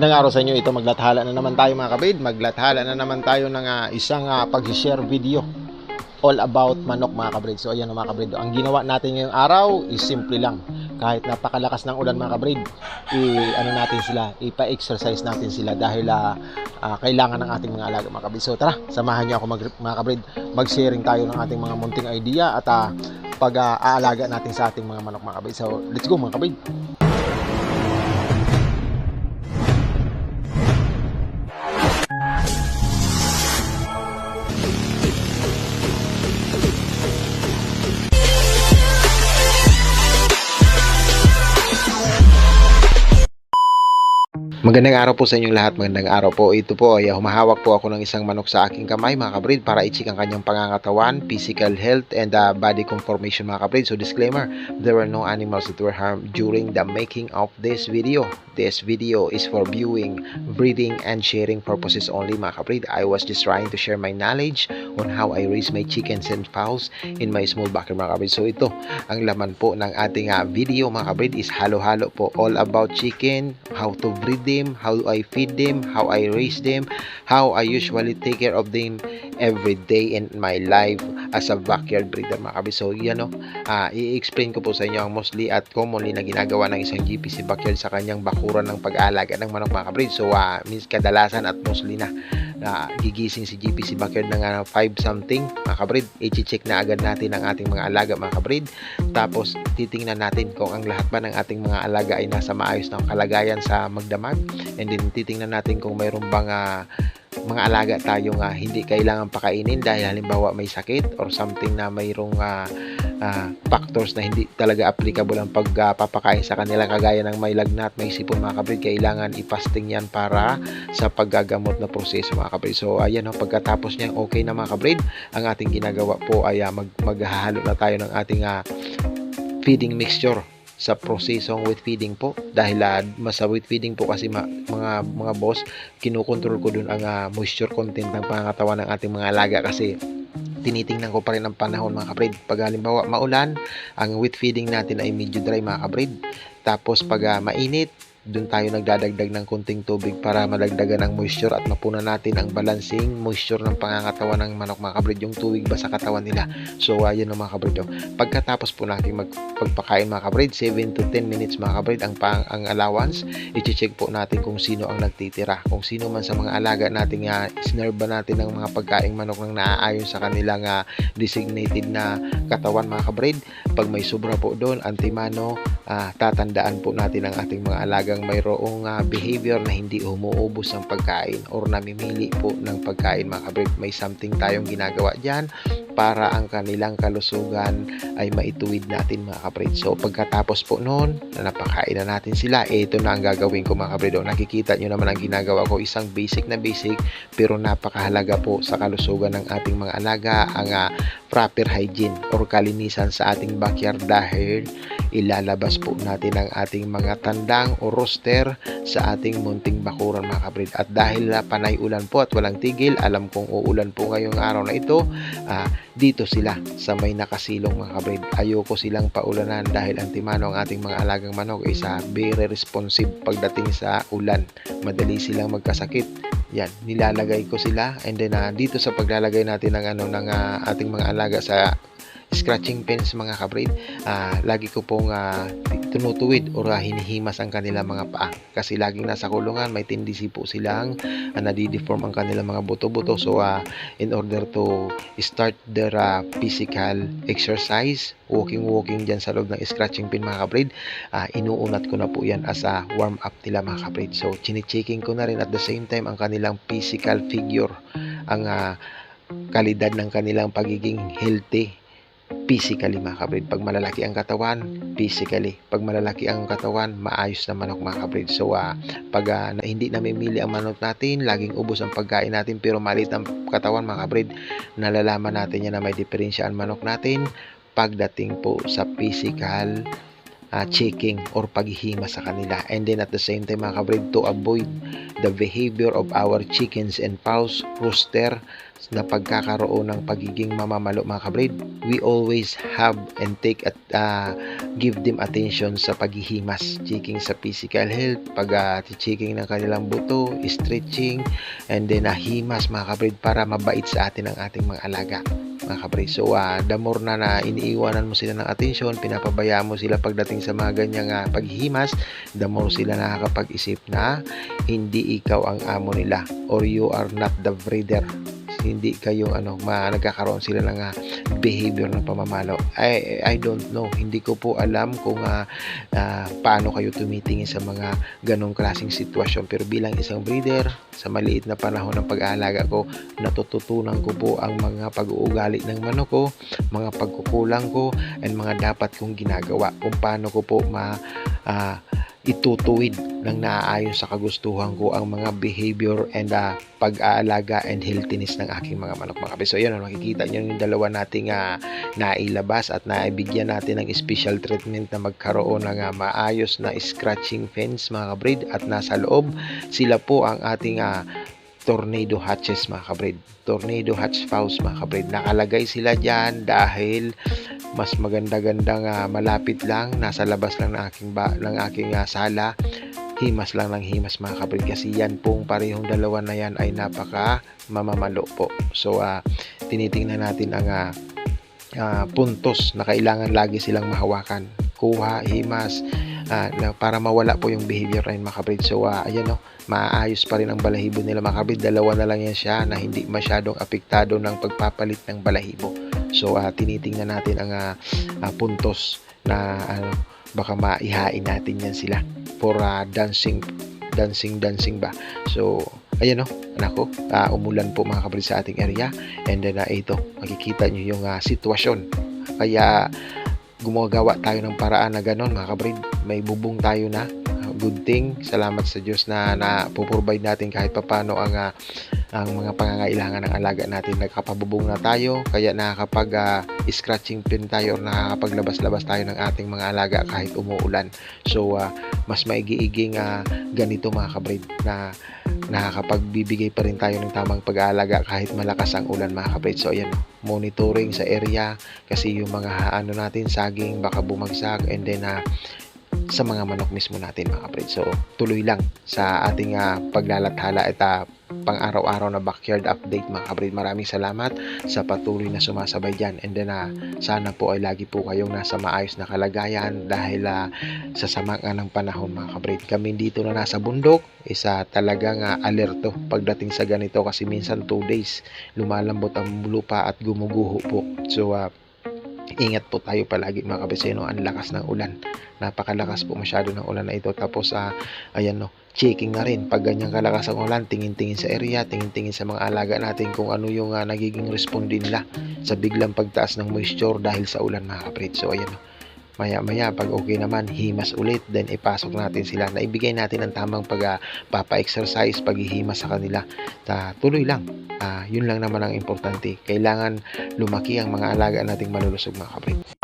Magandang araw sa inyo. Ito maglathala na naman tayo mga kabrid. Maglathala na naman tayo ng isang pag-share video all about manok mga kabrid. So ayan mga kabrid. Ang ginawa natin ngayong araw is simple lang. Kahit napakalakas ng ulan mga kabrid, natin sila, ipa-exercise natin sila dahil kailangan ng ating mga alaga mga kabrid. So tara, samahan niyo ako mga kabrid. Mag-sharing tayo ng ating mga munting idea at pag-aalaga natin sa ating mga manok mga kabrid. So let's go mga kabrid. Magandang araw po sa inyong lahat. Magandang araw po. Ito po ay humahawak po ako ng isang manok sa aking kamay mga kabrid para i-check ang kanyang pangangatawan, physical health and body conformation mga kabrid. So disclaimer, there were no animals that were harmed during the making of this video. This video is for viewing, breeding and sharing purposes only mga kabrid. I was just trying to share my knowledge on how I raise my chickens and fowls in my small backyard mga kabrid. So ito, ang laman po ng ating video mga kabrid is halo-halo po, all about chicken, how to breed them, how I feed them, how I raise them, how I usually take care of them every day in my life as a backyard breeder mga kabrid. So yan i-explain ko po sa inyo ang mostly at commonly na ginagawa ng isang GPC backyard sa kanyang bakuran ng pag-aalaga ng manok mga kabrid. So kadalasan at mostly na gigising si GPC backyard ng 5 something mga kabrid, i-check na agad natin ang ating mga alaga mga kabrid. Tapos titingnan natin kung ang lahat ba ng ating mga alaga ay nasa maayos na kalagayan sa magdamag, and then titingnan natin kung mayroon bang mga alaga tayong hindi kailangan pakainin dahil halimbawa may sakit or something na mayroong factors na hindi talaga applicable ang pagpapakain sa kanila, kagaya ng may lagnat, may sipon mga kabrid. Kailangan ipasting yan para sa paggagamot na proseso mga kabrid. So ayan pagkatapos niya okay na mga kabrid, ang ating ginagawa po ay maghahalo na tayo ng ating feeding mixture sa prosesong with feeding po, dahil sa with feeding po kasi mga boss, kinukontrol ko dun ang moisture content ng pangangatawan ng ating mga alaga, kasi tinitingnan ko pa rin ang panahon mga kabrid. Pag halimbawa maulan, ang with feeding natin ay medyo dry mga kabrid. Tapos pag mainit, doon tayo nagdadagdag ng konting tubig para madagdagan ng moisture at mapunan natin ang balancing moisture ng pangangatawan ng manok mga kabrid, yung tubig ba sa katawan nila. So yan mga kabrid. Pagkatapos po natin pagpakain mga kabrid, 7 to 10 minutes mga kabrid ang allowance, i-check po natin kung sino ang nagtitira, kung sino man sa mga alaga natin sinerve ba natin ng mga pagkaing manok nang naaayon sa kanilang designated na katawan mga kabrid. Pag may sobra po doon, antimano, tatandaan po natin ang ating mga alagang mayroong behavior na hindi umuubos ng pagkain or namimili po ng pagkain mga kabrid. May something tayong ginagawa dyan para ang kanilang kalusugan ay maituwid natin mga kabrid. So pagkatapos po noon na napakain na natin sila, ito na ang gagawin ko mga kabrid. Nakikita nyo naman ang ginagawa ko, isang basic na basic pero napakahalaga po sa kalusugan ng ating mga alaga, ang proper hygiene or kalinisan sa ating backyard, dahil ilalabas po natin ang ating mga tandang o rooster sa ating munting bakuran mga kabrid. At dahil panay ulan po at walang tigil, alam kong uulan po ngayong araw na ito, dito sila sa may nakasilong mga kabrid. Ayoko silang paulanan dahil antimano ang ating mga alagang manok ay very responsive pagdating sa ulan. Madali silang magkasakit. Yan, nilalagay ko sila, and then dito sa paglalagay natin ng ating mga alaga sa scratching pens mga kabrid, lagi ko pong tinutuwid o hinihimas ang kanilang mga paa, kasi laging nasa kulungan may tendency po silang nadideform ang kanilang mga buto-buto. So in order to start their physical exercise, walking dyan sa loob ng scratching pen mga kabrid, inuunat ko na po yan as a warm up nila mga kabrid. So chine-checking ko na rin at the same time ang kanilang physical figure, ang kalidad ng kanilang pagiging healthy physically mga kabrid. Pag malalaki ang katawan, physically. Pag malalaki ang katawan, maayos na manok mga kabrid. So pag hindi namimili ang manok natin, laging ubos ang pagkain natin pero maliit ang katawan mga kabrid, nalalaman natin yan na may diferensya ang manok natin pagdating po sa physical checking or paghihima sa kanila. And then at the same time mga kabrid, to avoid the behavior of our chickens and fowls, rooster, na pagkakaroon ng pagiging mamamalo mga kabrid, we always have and give them attention sa paghihimas, checking sa physical health, checking ng kanilang buto, stretching, and then himas mga kabrid para mabait sa atin ang ating mga alaga mga kabrid. So the more na iniiwanan mo sila ng atensyon, pinapabayaan mo sila pagdating sa mga ganyang paghihimas, the more sila nakakapag-isip na hindi ikaw ang amo nila or you are not the breeder. Hindi kayo nagkakaroon sila ng behavior ng pamamalo. I don't know, hindi ko po alam kung paano kayo tumitingin sa mga ganong klaseng sitwasyon, pero bilang isang breeder, sa maliit na panahon ng pag-aalaga ko, natututunan ko po ang mga pag-uugali ng manok ko, mga pagkukulang ko, and mga dapat kong ginagawa, kung paano ko po itutuwid ng naaayon sa kagustuhan ko ang mga behavior and pag-aalaga and healthiness ng aking mga manok mga kabrid. So yun, makikita nyo yung dalawa nating nailabas at naibigyan natin ng special treatment na magkaroon ng maayos na scratching fence mga kabrid, at nasa loob sila po ang ating tornado hatches mga kabrid, tornado hatch fowls mga kabrid. Nakalagay sila dyan dahil mas maganda-gandang malapit lang, nasa labas lang ng aking sala, himas lang ng himas mga kabrid, kasi yan pong parehong dalawa na yan ay napaka mamamalo po. So tinitingnan natin ang puntos na kailangan lagi silang mahawakan, kuha, himas, para mawala po yung behavior na yun mga kabrid. So ayan maayos pa rin ang balahibo nila mga kabrid. Dalawa na lang yan siya na hindi masyadong apektado ng pagpapalit ng balahibo. So tinitingnan natin ang puntos na baka maihain natin yan sila for dancing ba. So ayan anak ko, umulan po mga kabrid sa ating area, and then ito makikita nyo yung sitwasyon, kaya gumagawa tayo ng paraan na ganon mga kabrid. May bubong tayo na, good thing, salamat sa Diyos na napoprovide natin kahit papano ang mga pangangailangan ng alaga natin. Nakapabubong na tayo, kaya nakakapag scratching pin tayo or nakakapaglabas-labas tayo ng ating mga alaga kahit umuulan. So mas maigiiging ganito mga kabrid, na nakakapagbibigay pa rin tayo ng tamang pag-aalaga kahit malakas ang ulan mga kabrid. So ayan, monitoring sa area, kasi yung mga natin, saging baka bumagsak, and then sa mga manok mismo natin mga kabrid. So tuloy lang sa ating paglalathala at pang-araw-araw na backyard update mga kabrid. Maraming salamat sa patuloy na sumasabay dyan, and then sana po ay lagi po kayong nasa maayos na kalagayan dahil sa sama ng panahon mga kabrid. Kami dito na nasa bundok, isa talagang alerto pagdating sa ganito, kasi minsan 2 days lumalambot ang lupa at gumuguho po. So ingat po tayo palagi mga kabiseno. Ang lakas ng ulan, napakalakas po masyado ng ulan na ito. Tapos ayan checking na rin pag ganyang kalakas ang ulan, tingin-tingin sa area, tingin-tingin sa mga alaga natin kung ano yung nagiging responde nila sa biglang pagtaas ng moisture dahil sa ulan mga kabrid. So ayan maya-maya pag okay naman, himas ulit, then ipasok natin sila, naibigay natin ang tamang papa-exercise, paghihimas sa kanila. Tuloy lang, yun lang naman ang importante. Kailangan lumaki ang mga alaga nating malulusog mga kabrid.